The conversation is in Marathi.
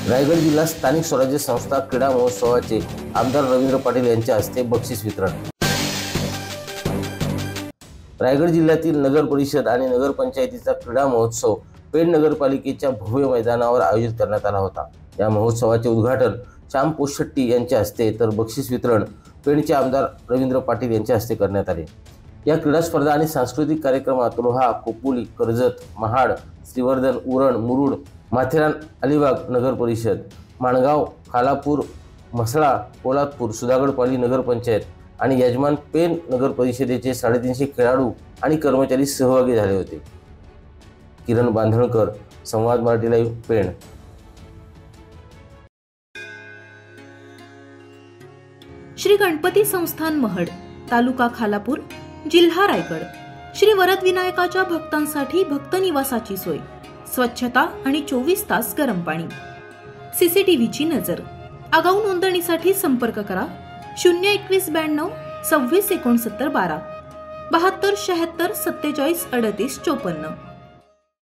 रायगड जिल्हा स्थानिक स्वराज्य संस्था क्रीडा महोत्सवाचे आमदार रवींद्र पाटील यांच्या हस्ते बक्षीस वितरण। रायगड जिल्ह्यातील नगर परिषद आणि नगरपंचायतीचा क्रीडा महोत्सव पेण नगरपालिकेच्या भव्य मैदानावर आयोजित करण्यात आला होता। या महोत्सवाचे उद्घाटन श्याम पोषट्टी यांच्या हस्ते तर बक्षीस वितरण पेणचे आमदार रवींद्र पाटील यांच्या हस्ते करण्यात आले। या क्रीडा स्पर्धा आणि सांस्कृतिक कार्यक्रमात रोहा, खोपोली, कर्जत, महाड, श्रीवर्धन, उरण, मुरुड, माथेरान, अलिबाग नगर परिषद, माणगाव, खालापूर, म्हसळा, पोलादपूर, सुधागडपाली नगरपंचायत आणि यजमान पेण नगर परिषदेचे 350 खेळाडू आणि कर्मचारी सहभागी झाले होते। किरण बांधणकर, संवाद मराठी लाईव्ह, पेण। श्री गणपती संस्थान महड, तालुका खालापूर, जिल्हा रायगड। श्री वरद विनायकाच्या भक्तांसाठी भक्त निवासाची सोय, स्वच्छता आणि 24 तास गरम पाणी, सीसीटीव्हीची नजर। आगाऊ नोंदणीसाठी संपर्क करा 02192 26 69 12 72 76 47 38 54।